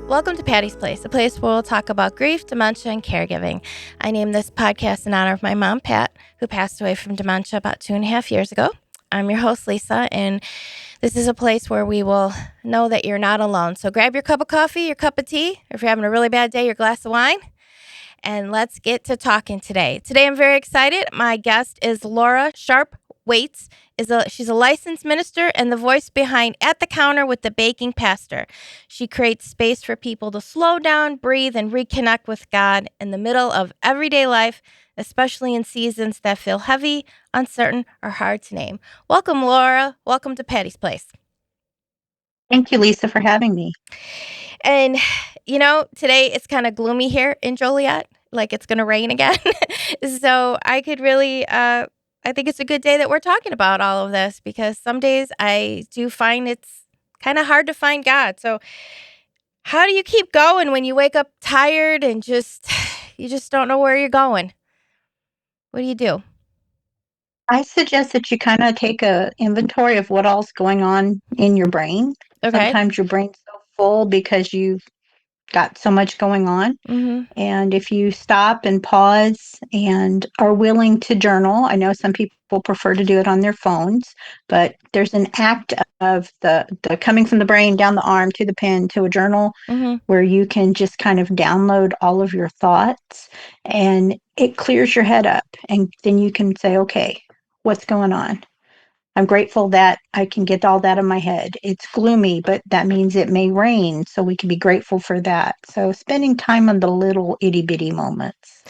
Welcome to Patty's Place, a place where we'll talk about grief, dementia, and caregiving. I named this podcast in honor of my mom, Pat, who passed away from dementia about 2.5 years ago. I'm your host, Lisa, and this is a place where we will know that you're not alone. So grab your cup of coffee, your cup of tea, or if you're having a really bad day, your glass of wine, and let's get to talking today. Today, I'm very excited. My guest is Laura Sharp Waits. She's a licensed minister and the voice behind At the Counter with the Baking Pastor. She creates space for people to slow down, breathe, and reconnect with God in the middle of everyday life, especially in seasons that feel heavy, uncertain, or hard to name. Welcome, Laura. Welcome to Patty's Place. Thank you, Lisa, for having me. And, today it's kind of gloomy here in Joliet, like it's going to rain again. So I could really, I think it's a good day that we're talking about all of this because some days I do find it's kind of hard to find God. So how do you keep going when you wake up tired and you just don't know where you're going? What do you do? I suggest that you kind of take a inventory of what all's going on in your brain. Okay. Sometimes your brain's so full because you've got so much going on. Mm-hmm. And if you stop and pause and are willing to journal, I know some people prefer to do it on their phones, but there's an act of the coming from the brain down the arm to the pen to a journal Mm-hmm. where you can just kind of download all of your thoughts and it clears your head up. And then you can say, okay, what's going on? I'm grateful that I can get all that in my head. It's gloomy, but that means it may rain. So we can be grateful for that. So spending time on the little itty bitty moments.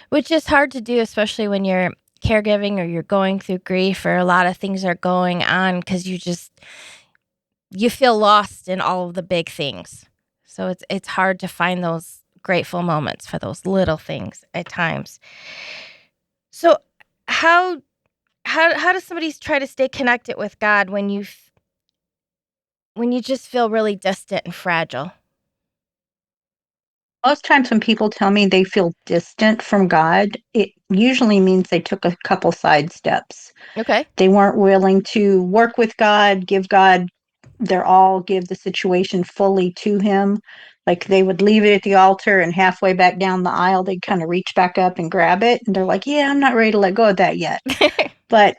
Which is hard to do, especially when you're caregiving or you're going through grief or a lot of things are going on because you feel lost in all of the big things. So it's hard to find those grateful moments for those little things at times. So how how does somebody try to stay connected with God when when you just feel really distant and fragile? Most times when people tell me they feel distant from God, it usually means they took a couple side steps. Okay. They weren't willing to work with God, give God their all, give the situation fully to Him. Like they would leave it at the altar and halfway back down the aisle, they'd kind of reach back up and grab it. And they're like, yeah, I'm not ready to let go of that yet. But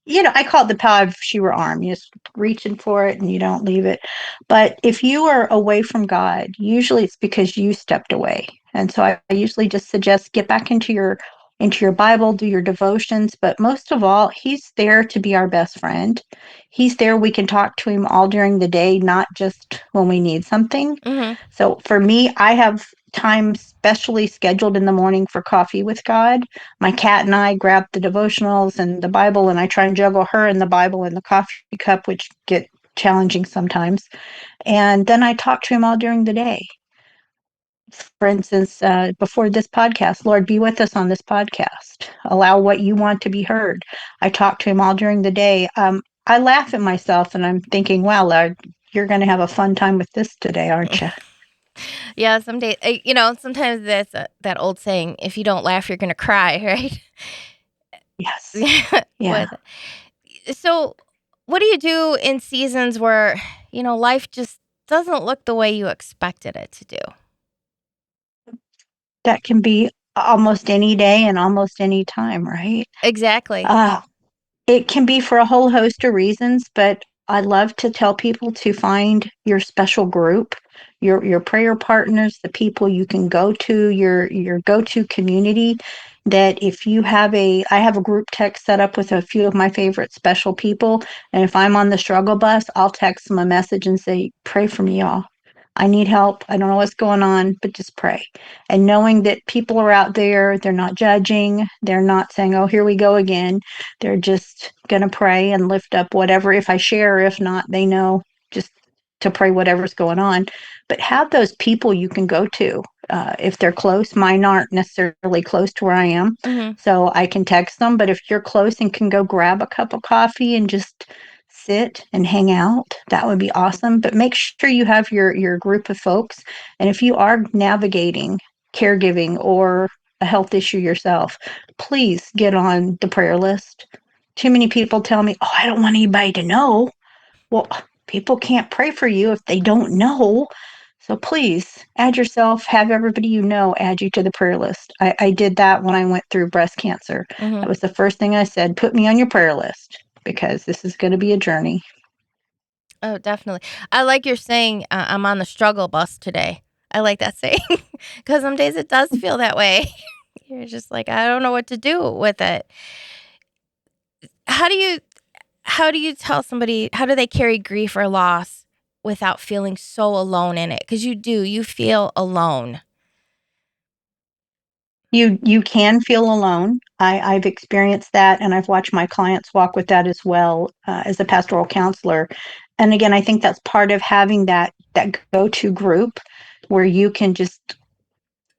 I call it the power of Shiva arm. You just reaching for it and you don't leave it. But if you are away from God, usually it's because you stepped away. And so I usually just suggest get back into your Bible, do your devotions, but most of all, He's there to be our best friend. He's there. We can talk to Him all during the day, not just when we need something. Mhm. So for me, I have time specially scheduled in the morning for coffee with God. My cat and I grab the devotionals and the Bible, and I try and juggle her and the Bible and the coffee cup, which get challenging sometimes. And then I talk to Him all during the day. For instance, before this podcast, Lord, be with us on this podcast. Allow what you want to be heard. I talk to Him all during the day. I laugh at myself and I'm thinking, wow, Lord, you're going to have a fun time with this today, aren't you? Yeah, some days, sometimes that's that old saying, if you don't laugh, you're going to cry, right? Yes. Yeah. Yeah. So what do you do in seasons where, life just doesn't look the way you expected it to do? That can be almost any day and almost any time, right? Exactly. Uh, it can be for a whole host of reasons, but I love to tell people to find your special group, your prayer partners, the people you can go to, your go-to community. That if you have I have a group text set up with a few of my favorite special people, and if I'm on the struggle bus, I'll text them a message and say, "Pray for me, y'all. I need help. I don't know what's going on, but just pray." And knowing that people are out there, they're not judging, they're not saying, "Oh, here we go again." They're just going to pray and lift up whatever. If I share, if not, they know just to pray whatever's going on. But have those people you can go to. If they're close, mine aren't necessarily close to where I am. Hmm. So I can text them. But if you're close and can go grab a cup of coffee and just sit and hang out, that would be awesome. But make sure you have your group of folks. And if you are navigating caregiving or a health issue yourself, please get on the prayer list. Too many people tell me, "Oh, I don't want anybody to know." Well, people can't pray for you if they don't know. So please add yourself, have everybody you know add you to the prayer list. I did that when I went through breast cancer. Hmm. That was the first thing I said, put me on your prayer list because this is going to be a journey. Oh, definitely. I like your saying, I'm on the struggle bus today. I like that saying because some days it does feel that way. You're just like, I don't know what to do with it. How do you how do you tell somebody how do they carry grief or loss without feeling so alone in it? Because you do, you feel alone. You can feel alone. I've experienced that, and I've watched my clients walk with that as well as a pastoral counselor. And again, I think that's part of having that go to group where you can just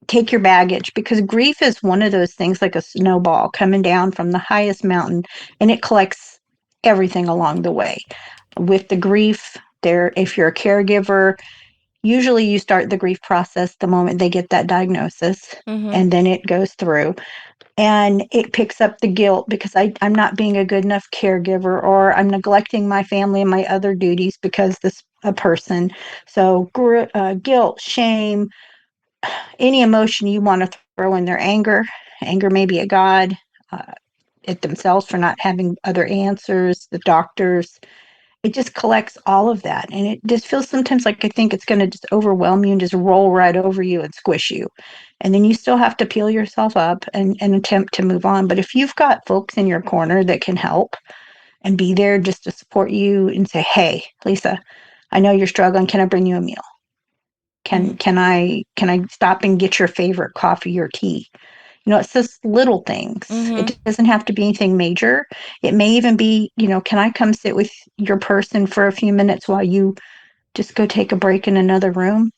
take your baggage, because grief is one of those things like a snowball coming down from the highest mountain, and it collects everything along the way. With the grief, there, if you're a caregiver, usually you start the grief process the moment they get that diagnosis, Mhm. and then it goes through and it picks up the guilt because I'm not being a good enough caregiver, or I'm neglecting my family and my other duties because this a person. So guilt, shame, any emotion you want to throw in there, anger maybe at God, uh, at themselves for not having other answers, the doctors. It just collects all of that. And it just feels sometimes like I think it's going to just overwhelm you and just roll right over you and squish you. And then you still have to peel yourself up and attempt to move on. But if you've got folks in your corner that can help and be there just to support you and say, hey, Lisa, I know you're struggling. Can I bring you a meal? Mhm. Can I stop and get your favorite coffee or tea? It's just little things. Mhm. It doesn't have to be anything major. It may even be, can I come sit with your person for a few minutes while you just go take a break in another room?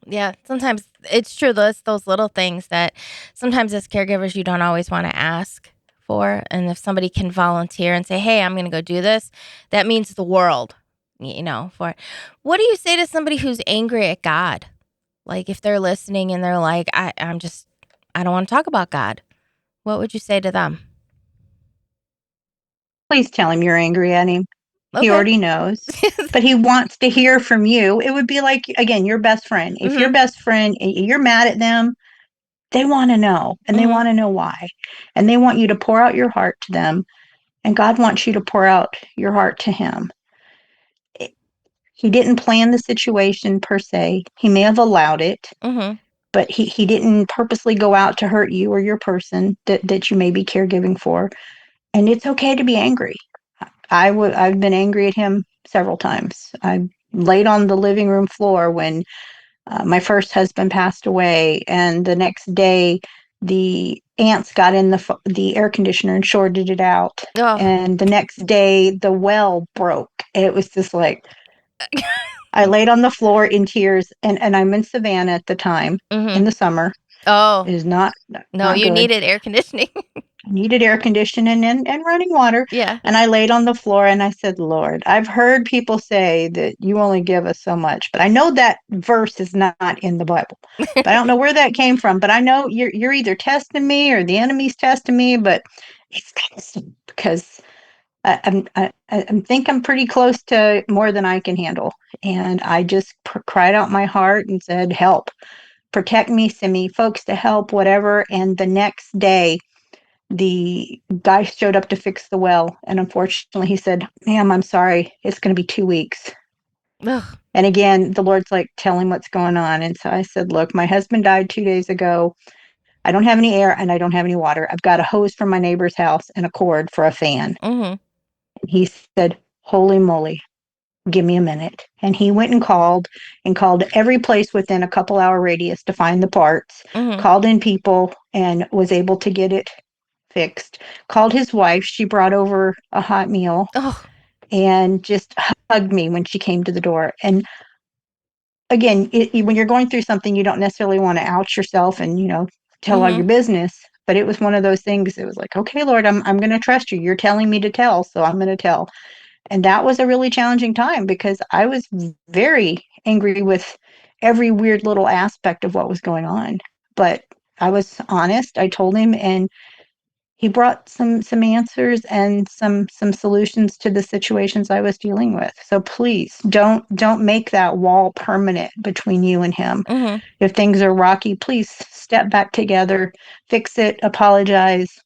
Yeah, sometimes it's true. Those little things that sometimes as caregivers you don't always want to ask for, and if somebody can volunteer and say, "Hey, I'm going to go do this," that means the world. For what do you say to somebody who's angry at God? Like if they're listening and they're like, I don't want to talk about God." What would you say to them? Please tell him you're angry at him. He Okay. already knows, but he wants to hear from you. It would be like, again, your best friend. If your Mhm. best friend, you're mad at them, they want to know, and they Mhm. want to know why. And they want you to pour out your heart to them, and God wants you to pour out your heart to him. He didn't plan the situation per se. He may have allowed it, Mhm. but he didn't purposely go out to hurt you or your person that you may be caregiving for. And it's okay to be angry. I've been angry at him several times. I laid on the living room floor when my first husband passed away, and the next day the ants got in the air conditioner and shorted it out. Oh. And the next day the well broke. It was just like I laid on the floor in tears, and I'm in Savannah at the time in Mhm. the summer. Oh, It is not no, not you good. needed air conditioning. I needed air conditioning and running water. Yeah. And I laid on the floor and I said, Lord, I've heard people say that you only give us so much, but I know that verse is not in the Bible. But I don't know where that came from. But I know you're either testing me or the enemy's testing me, but it's because I think I'm pretty close to more than I can handle. And I just cried out my heart and said, help, protect me, send me folks to help, whatever. And the next day, the guy showed up to fix the well. And unfortunately, he said, ma'am, I'm sorry. It's going to be 2 weeks. Ugh. And again, the Lord's like, tell him what's going on. And so I said, look, my husband died 2 days ago. I don't have any air and I don't have any water. I've got a hose from my neighbor's house and a cord for a fan. Mhm. He said, holy moly, give me a minute. And he went and called every place within a couple hour radius to find the parts, Mhm. called in people and was able to get it fixed. Called his wife. She brought over a hot meal Oh. and just hugged me when she came to the door. And again, when you're going through something, you don't necessarily want to out yourself and, tell all your Mhm. business. But it was one of those things. It was like, okay, Lord, I'm going to trust you. You're telling me to tell, so I'm going to tell. And that was a really challenging time because I was very angry with every weird little aspect of what was going on. But I was honest. I told him, and he brought some answers and some solutions to the situations I was dealing with. So please don't make that wall permanent between you and him. Mm-hmm. If things are rocky, please step back together, fix it, apologize,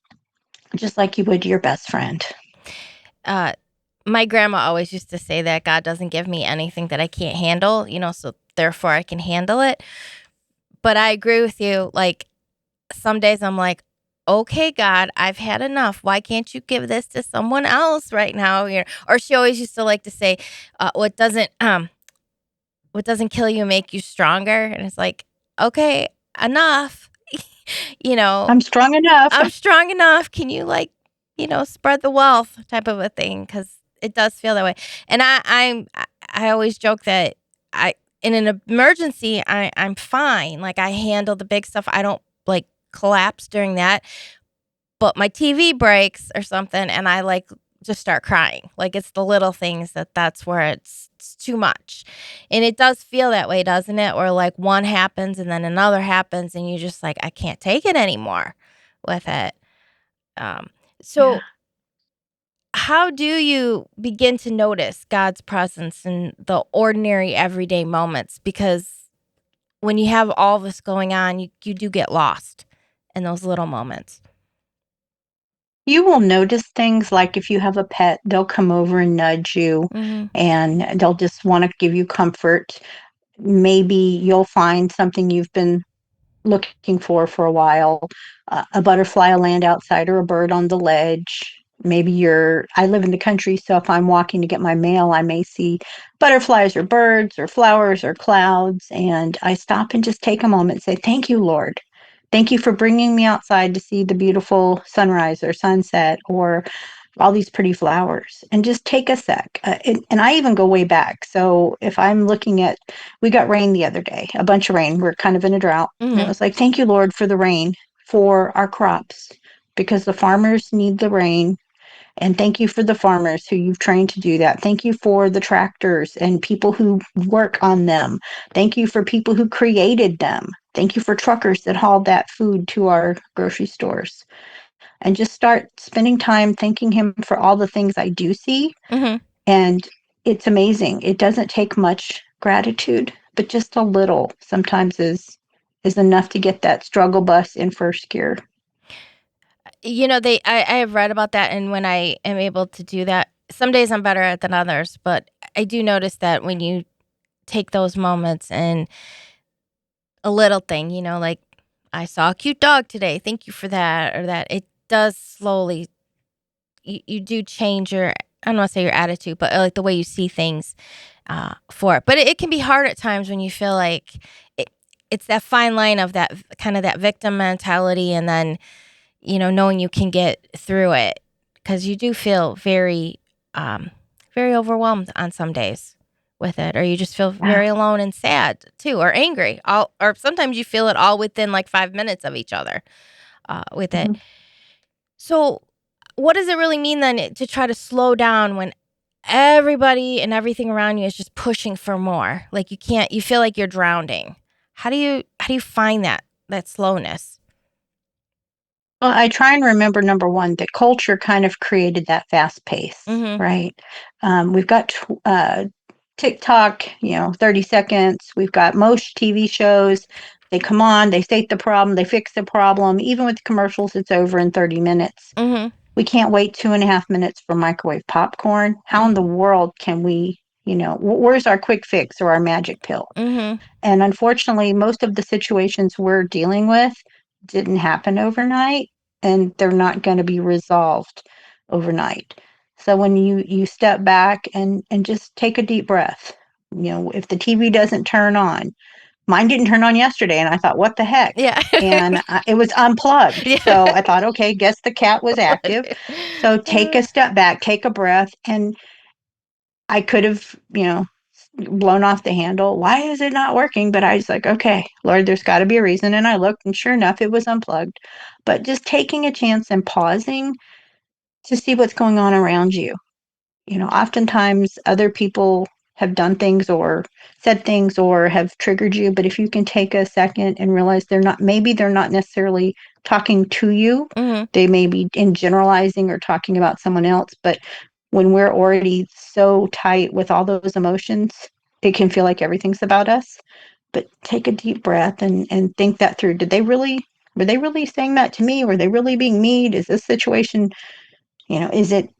just like you would your best friend. Uh, my grandma always used to say that God doesn't give me anything that I can't handle, so therefore I can handle it. But I agree with you. Like, some days I'm like, okay, God, I've had enough. Why can't you give this to someone else right now? Or she always used to like to say, what doesn't kill you make you stronger. And it's like, okay, enough. you know, I'm strong enough. I'm strong enough. Can you spread the wealth type of a thing? Because it does feel that way. And I always joke that I in an emergency I'm fine. Like, I handle the big stuff. I don't like collapse during that. But my TV breaks or something, and I like just start crying. Like, it's the little things that's where it's too much. And it does feel that way, doesn't it? Or like one happens and then another happens, and you just like, I can't take it anymore with it. Um, Yeah. so how do you begin to notice God's presence in the ordinary everyday moments? Because when you have all this going on, you do get lost in those little moments. You will notice things like if you have a pet, they'll come over and nudge you Mhm. and they'll just want to give you comfort. Maybe you'll find something you've been looking for a while, a butterfly will land outside or a bird on the ledge. Maybe I live in the country, so if I'm walking to get my mail, I may see butterflies or birds or flowers or clouds. And I stop and just take a moment and say, thank you, Lord. Thank you for bringing me outside to see the beautiful sunrise or sunset or all these pretty flowers, and just take a sec. And I even go way back. So if I'm looking at, we got rain the other day, a bunch of rain. We're kind of in a drought. And it Mhm. was like, thank you, Lord, for the rain, for our crops, because the farmers need the rain. And thank you for the farmers who you've trained to do that. Thank you for the tractors and people who work on them. Thank you for people who created them. Thank you for truckers that hauled that food to our grocery stores, and just start spending time thanking him for all the things I do see. Mhm. And it's amazing. It doesn't take much gratitude, but just a little sometimes is enough to get that struggle bus in first gear. I have read about that, and when I am able to do that, some days I'm better at it than others, but I do notice that when you take those moments and a little thing, like, I saw a cute dog today, thank you for that, or that, it does slowly, you do change your, I don't want to say your attitude, but like the way you see things for it. But it can be hard at times when you feel like it, it's that fine line of that kind of that victim mentality, and then knowing you can get through it, because you do feel very overwhelmed on some days with it, or you just feel Yeah. very alone and sad too, or angry, all, or sometimes you feel it all within like 5 minutes of each other with it. Mhm. So, what does it really mean then to try to slow down when everybody and everything around you is just pushing for more? Like, you feel like you're drowning. How do you find that slowness? Well, I try and remember number one, that culture kind of created that fast pace, Mhm. right? We've got TikTok, 30 seconds. We've got most TV shows. They come on, they state the problem, they fix the problem. Even with commercials, it's over in 30 minutes. Mhm. We can't wait 2.5 minutes for microwave popcorn. How in the Mhm. world can we, where's our quick fix or our magic pill? Mhm. And unfortunately, most of the situations we're dealing with didn't happen overnight, and they're not going to be resolved overnight. So when you step back and just take a deep breath, if the TV doesn't turn on, mine didn't turn on yesterday, and I thought, what the heck? Yeah. And it was unplugged. So Yeah. I thought, okay, guess the cat was active. So take a step back, take a breath, and I could have, blown off the handle. Why is it not working? But I was like, okay, Lord, there's got to be a reason. And I looked, and sure enough, it was unplugged. But just taking a chance and pausing to see what's going on around you. Oftentimes other people have done things or said things or have triggered you. But if you can take a second and realize maybe they're not necessarily talking to you, Mm-hmm. they may be in generalizing or talking about someone else. But when we're already so tight with all those emotions, it can feel like everything's about us. But take a deep breath and think that through. Were they really saying that to me? Were they really being mean? Is this situation, is it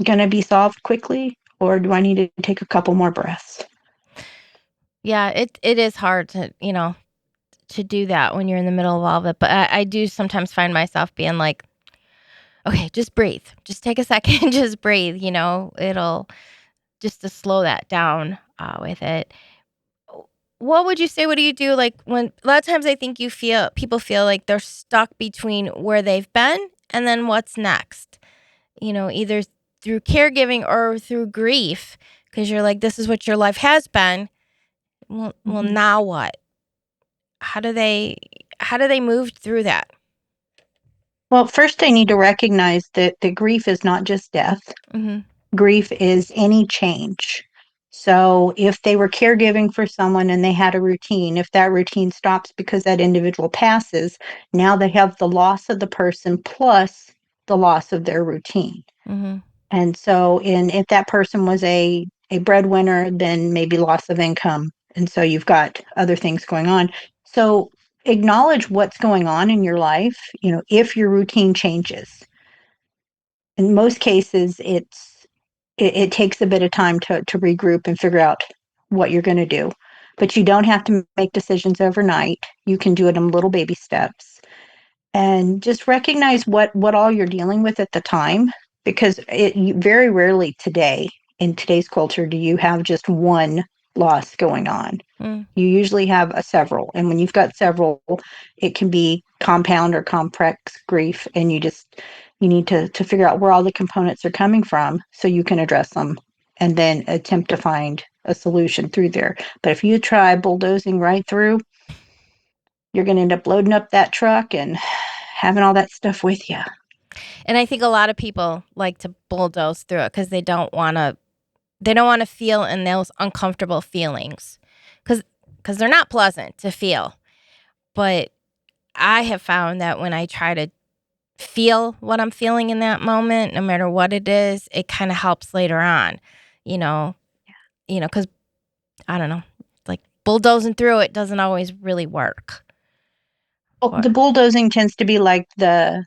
going to be solved quickly, or do I need to take a couple more breaths? Yeah, it is hard to, to do that when you're in the middle of all of it. But I do sometimes find myself being like, okay, just breathe. Just take a second, just breathe, it'll just to slow that down with it. What would you say? What do you do? Like when a lot of times I think people feel like they're stuck between where they've been and then what's next, either through caregiving or through grief. Cause you're like, this is what your life has been. Well, Mhm. now what? How do they, how do they move through that? Well, first, they need to recognize that the grief is not just death. Mm-hmm. Grief is any change. So, if they were caregiving for someone and they had a routine, if that routine stops because that individual passes, now they have the loss of the person plus the loss of their routine. Mm-hmm. And so, if that person was a breadwinner, then maybe loss of income. And so you've got other things going on. So acknowledge what's going on in your life, if your routine changes. In most cases, it takes a bit of time to regroup and figure out what you're going to do. But you don't have to make decisions overnight. You can do it in little baby steps and just recognize what all you're dealing with at the time, because very rarely today in today's culture do you have just one loss going on. Mm. You usually have a several, and when you've got several, it can be compound or complex grief, and you need to figure out where all the components are coming from so you can address them and then attempt to find a solution through there. But if you try bulldozing right through, you're going to end up loading up that truck and having all that stuff with you. And I think a lot of people like to bulldoze through it because they don't want to feel in those uncomfortable feelings because they're not pleasant to feel. But I have found that when I try to feel what I'm feeling in that moment, no matter what it is, it kind of helps later on, you know, because I don't know, like bulldozing through it doesn't always really work. Well, For the bulldozing tends to be like the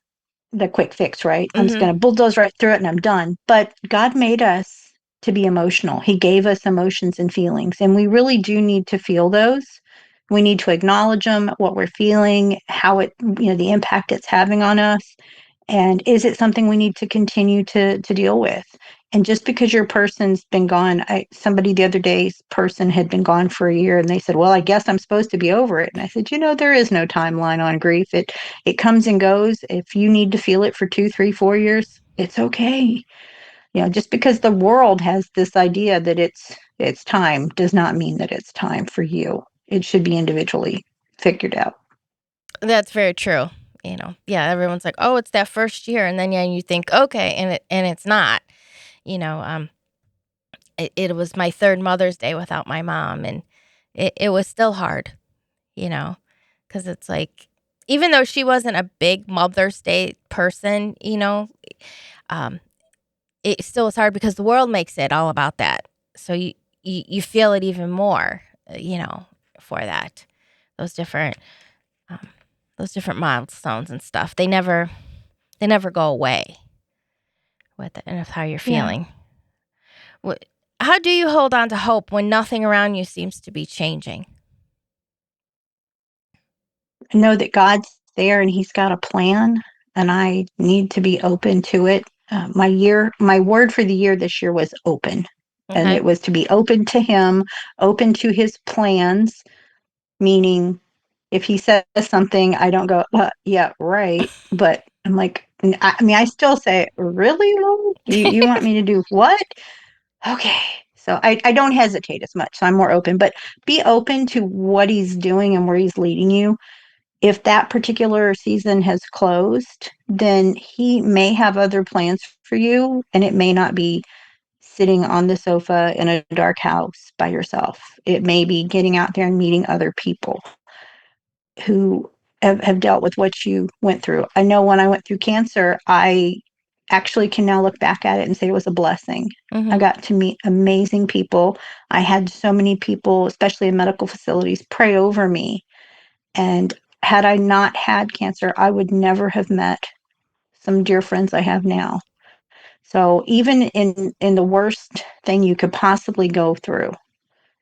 quick fix, right? I'm just mm-hmm, going to bulldoze right through it and I'm done. But God made us to be emotional. He gave us emotions and feelings, and we really do need to feel those. We need to acknowledge them, what we're feeling, how the impact it's having on us. And is it something we need to continue to deal with? And just because your person's been gone, somebody the other day's person had been gone for a year, and they said, "Well, I guess I'm supposed to be over it." And I said, there is no timeline on grief. It comes and goes. If you need to feel it for 2, 3, 4 years, it's okay. Just because the world has this idea that it's time does not mean that it's time for you. It should be individually figured out. that's very true. Yeah, everyone's like, "Oh, it's that first year," and then yeah, you think, "Okay," and it's not. You know, um, it was my third Mother's Day without my mom, and it was still hard. Because it's like, even though she wasn't a big Mother's Day person, um, it still was hard because the world makes it all about that. So you feel it even more, for that, those different, um, those different milestones and stuff. They never go away with it and with how you're Yeah. feeling. What, how do you hold on to hope when nothing around you seems to be changing? Know that God's there and He's got a plan, and I need to be open to it. My word for the year this year was open, and Okay. it was to be open to Him, open to His plans. Meaning, if He says something, I don't go, yeah, right. But I'm like, I mean, I still say, really, Lord? You want me to do what? Okay. So I don't hesitate as much. So I'm more open, but be open to what He's doing and where He's leading you. If that particular season has closed, then He may have other plans for you, and it may not be sitting on the sofa in a dark house by yourself. It may be getting out there and meeting other people who have dealt with what you went through. I know when I went through cancer, I actually can now look back at it and say it was a blessing. I Mm-hmm. got to meet amazing people. I had so many people, especially in medical facilities, pray over me. And had I not had cancer, I would never have met some dear friends I have now. So even in the worst thing you could possibly go through,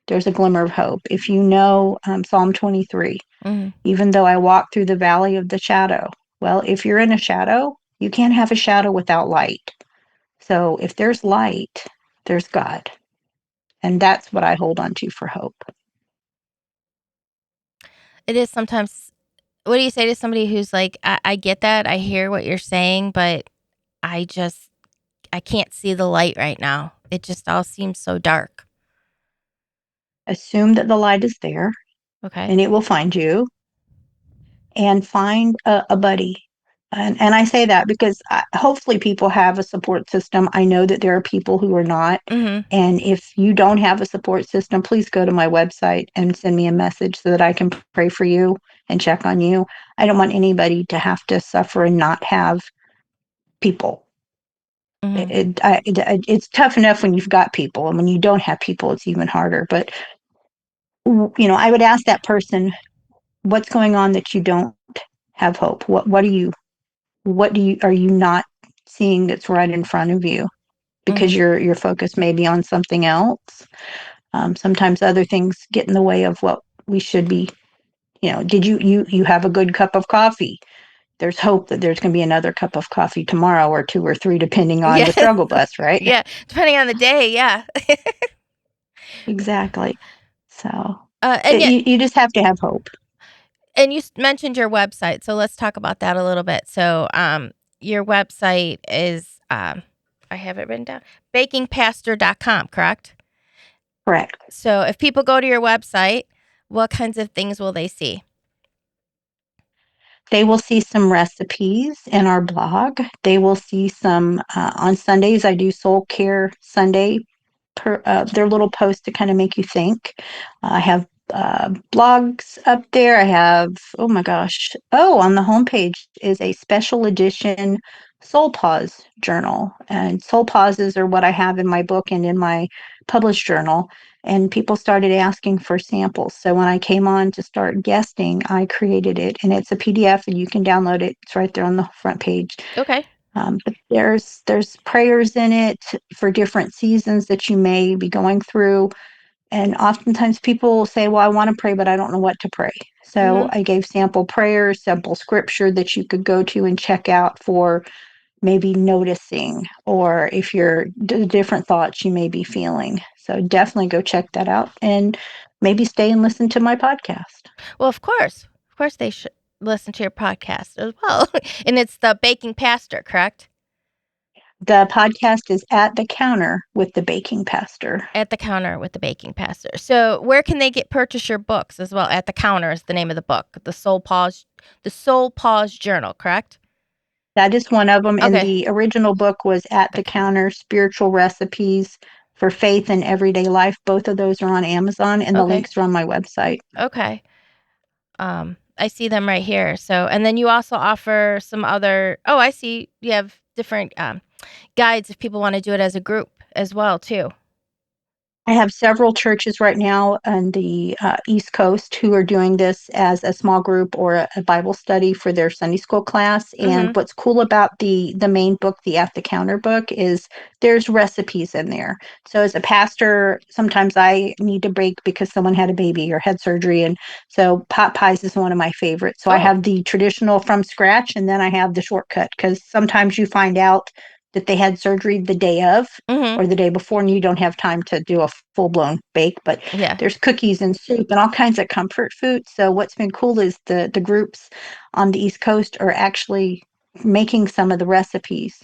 there's a glimmer of hope. If you know Psalm 23, Mm-hmm. even though I walk through the valley of the shadow, well, if you're in a shadow, you can't have a shadow without light. So if there's light, there's God. And that's what I hold on to for hope. It is sometimes. What do you say to somebody who's like, I get that, I hear what you're saying, but I just I can't see the light right now. It just all seems so dark. Assume that the light is there Okay. and it will find you, and find a buddy. And I say that because hopefully people have a support system. I know that there are people who are not. Mhm. And if you don't have a support system, please go to my website and send me a message so that I can pray for you and check on you. I don't want anybody to have to suffer and not have people. Mhm. It's tough enough when you've got people, and when you don't have people, it's even harder. But I would ask that person, what's going on that you don't have hope? What are you not seeing that's right in front of you? Because Mhm. your focus may be on something else. Sometimes other things get in the way of what we should be. Did you have a good cup of coffee? There's hope that there's going to be another cup of coffee tomorrow, or two or three, depending on Yeah. the struggle bus, right? Yeah, depending on the day, yeah. Exactly. So And yet you just have to have hope. and you mentioned your website, so let's talk about that a little bit. So, your website is, I have it written down, bakingpastor.com, correct? Correct. So, if people go to your website, what kinds of things will they see? They will see some recipes in our blog. They will see some on Sundays. I do Soul Care Sunday. Their little posts to kind of make you think. I have blogs up there. I have, oh my gosh. Oh, on the homepage is a special edition Soul Pause journal. And Soul Pauses are what I have in my book and in my published journal. And people started asking for samples. So when I came on to start guesting, I created it, and it's a PDF and you can download it. It's right there on the front page. Okay. But there's prayers in it for different seasons that you may be going through. And oftentimes people will say, well, I want to pray, but I don't know what to pray. So Mhm. I gave sample prayers, sample scripture that you could go to and check out for maybe noticing, or if you're different thoughts you may be feeling. So definitely go check that out, and maybe stay and listen to my podcast. Well, of course. Of course they should listen to your podcast as well. And it's the Baking Pastor, correct? The podcast is At the Counter with the Baking Pastor. At the Counter with the Baking Pastor. So, where can they purchase your books as well? At the Counter is the name of the book. The Soul Pause Journal, correct? That is one of them. And Okay. the original book was At the Counter Spiritual Recipes for Faith in Everyday Life. Both of those are on Amazon, and the Okay. links are on my website. Okay. I see them right here. So, and then you also offer some other. Oh, I see. You have different guides if people want to do it as a group as well, too. I have several churches right now on the East Coast who are doing this as a small group or a Bible study for their Sunday school class. And Mm-hmm. what's cool about the main book, the At the Counter book, is there's recipes in there. So as a pastor, sometimes I need to break because someone had a baby or had surgery, and so pot pies is one of my favorites. So I Oh. have the traditional from scratch, and then I have the shortcut, because sometimes you find out that they had surgery the day of Mm-hmm. or the day before, and you don't have time to do a full blown bake. But Yeah. there's cookies and soup and all kinds of comfort food. So what's been cool is the groups on the East Coast are actually making some of the recipes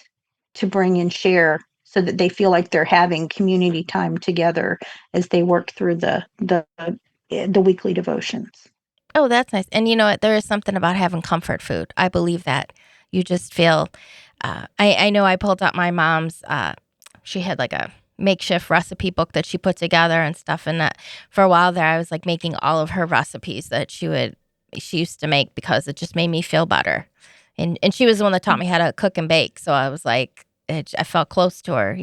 to bring and share, so that they feel like they're having community time together as they work through the weekly devotions. Oh, that's nice. And you know what? There is something about having comfort food. I believe that. You just feel. I know I pulled out my mom's. She had like a makeshift recipe book that she put together and stuff. And that for a while there, I was like making all of her recipes that she used to make because it just made me feel better. And she was the one that taught me how to cook and bake. So I was like, I felt close to her.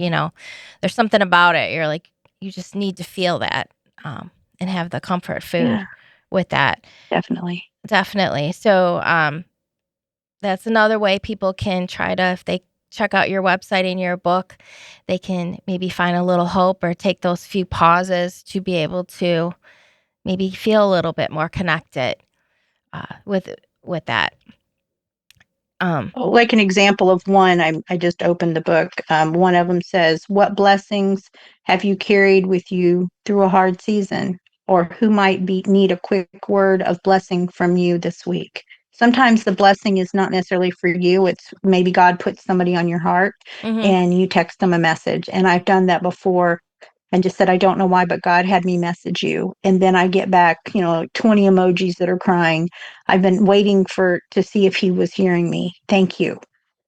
There's something about it. You're like, you just need to feel that, and have the comfort food Yeah, with that. definitely. Definitely. So that's another way people can try to, if they check out your website and your book, they can maybe find a little hope or take those few pauses to be able to maybe feel a little bit more connected with that. Like an example of one, I just opened the book. One of them says, "What blessings have you carried with you through a hard season?" Or who might need a quick word of blessing from you this week? Sometimes the blessing is not necessarily for you. It's maybe God puts somebody on your heart Mm-hmm. and you text them a message. And I've done that before and just said, I don't know why, but God had me message you. And then I get back, 20 emojis that are crying. I've been waiting to see if he was hearing me. Thank you.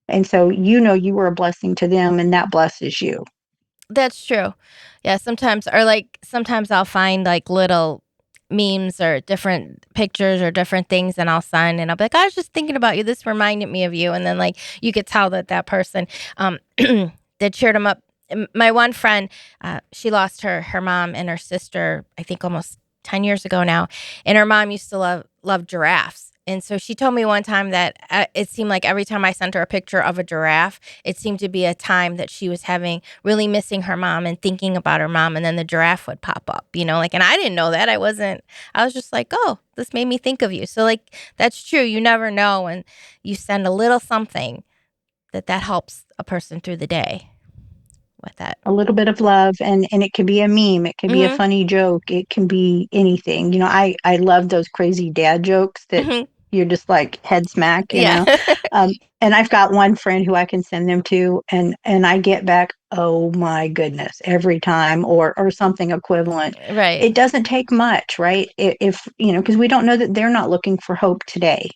And so, you were a blessing to them and that blesses you. That's true. Yeah, sometimes I'll find like little memes or different pictures or different things and I'll send and I'll be like, I was just thinking about you. This reminded me of you. And then like you could tell that person that cheered them up. My one friend, she lost her mom and her sister, I think almost 10 years ago now. And her mom used to love giraffes. And so she told me one time that it seemed like every time I sent her a picture of a giraffe, it seemed to be a time that she was really missing her mom and thinking about her mom. And then the giraffe would pop up, and I didn't know that. I was just like, oh, this made me think of you. So like, that's true. You never know. And you send a little something that helps a person through the day with that. A little bit of love, and it can be a meme, it can be a Mm-hmm. funny joke, it can be anything. I love those crazy dad jokes that Mm-hmm. you're just like head smack. Yeah. And I've got one friend who I can send them to, and I get back, oh my goodness, every time, or something equivalent. Right. It doesn't take much, right? If because we don't know that they're not looking for hope today.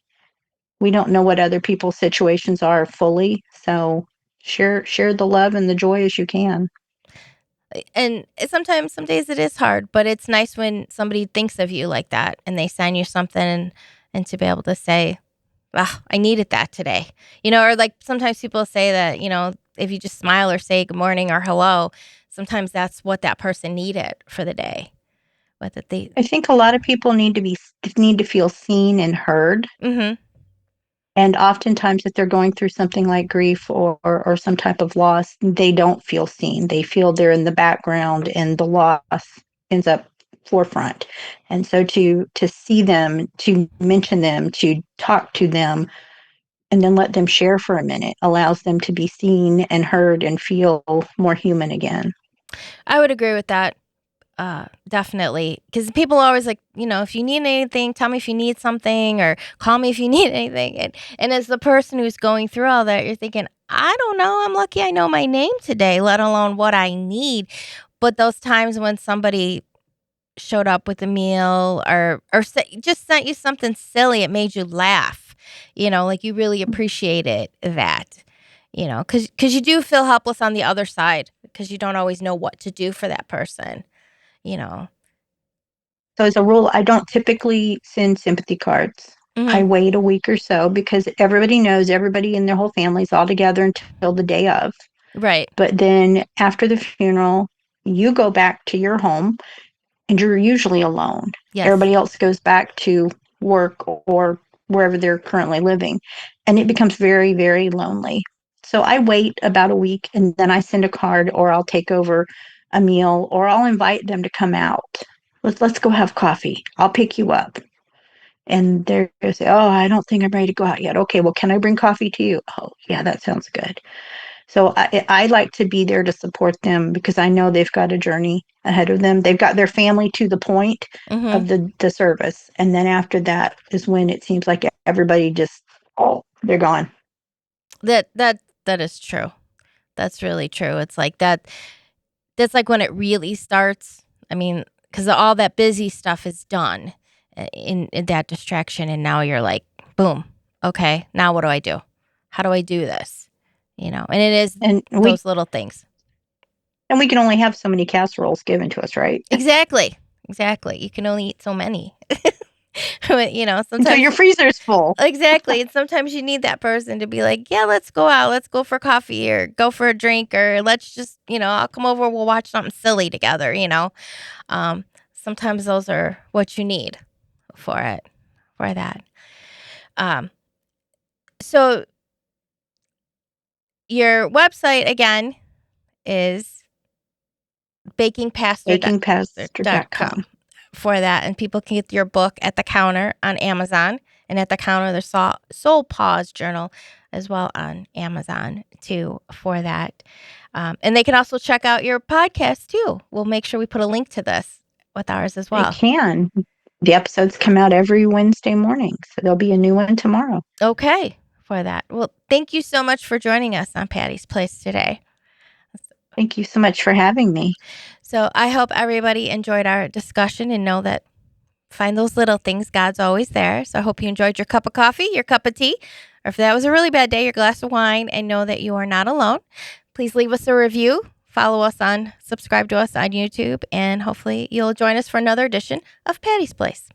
We don't know what other people's situations are fully, so share the love and the joy as you can. And sometimes, some days it is hard, but it's nice when somebody thinks of you like that and they send you something and to be able to say, ah, I needed that today. Or like sometimes people say that, if you just smile or say good morning or hello, sometimes that's what that person needed for the day. What that they, I think a lot of people need to feel seen and heard. mm-hmm, And oftentimes, if they're going through something like grief or some type of loss, they don't feel seen. They feel they're in the background, and the loss ends up forefront. And so to see them, to mention them, to talk to them, and then let them share for a minute allows them to be seen and heard and feel more human again. I would agree with that. Definitely. Because people are always like, if you need anything, tell me if you need something or call me if you need anything. And as the person who's going through all that, you're thinking, I don't know. I'm lucky I know my name today, let alone what I need. But those times when somebody showed up with a meal or just sent you something silly, it made you laugh, like you really appreciated that, because you do feel helpless on the other side because you don't always know what to do for that person, you know. So, as a rule, I don't typically send sympathy cards. I Mhm. wait a week or so because everybody knows everybody in their whole family's all together until the day of. Right. But then after the funeral, you go back to your home and you're usually alone. Yes. Everybody else goes back to work or wherever they're currently living. And it becomes very, very lonely. So I wait about a week and then I send a card or I'll take over a meal or I'll invite them to come out. Let's go have coffee. I'll pick you up. And they're going to say, oh, I don't think I'm ready to go out yet. Okay, well, can I bring coffee to you? Oh, yeah, that sounds good. So I like to be there to support them because I know they've got a journey ahead of them. They've got their family to the point Mhm. of the service. And then after that is when it seems like everybody just, oh, they're gone. That is true. That's really true. It's like that. That's like when it really starts. I mean, because all that busy stuff is done in that distraction, and now you're like, boom. Okay, now what do I do? How do I do this? And it is And we those little things. And we can only have so many casseroles given to us, right? Exactly. Exactly. You can only eat so many. But, Until sometimes your freezer's full. exactly. And sometimes you need that person to be like, yeah, let's go out. Let's go for coffee or go for a drink or let's just, I'll come over. We'll watch something silly together. Sometimes those are what you need for that. Um, so your website again is bakingpastor.com Bakingpastor.com. for that. And people can get your book at the counter on Amazon. And at the counter, there's Soul Pause Journal as well on Amazon too for that. And they can also check out your podcast too. We'll make sure we put a link to this with ours as They well. can. The episodes come out every Wednesday morning, so there'll be a new one tomorrow. Okay, for that. Well, thank you so much for joining us on Patty's Place today. Thank you so much for having me. So I hope everybody enjoyed our discussion and know that find those little things. God's always there. So I hope you enjoyed your cup of coffee, your cup of tea, or if that was a really bad day, your glass of wine, and know that you are not alone. Please leave us a review. Subscribe to us on YouTube, and hopefully you'll join us for another edition of Patty's Place.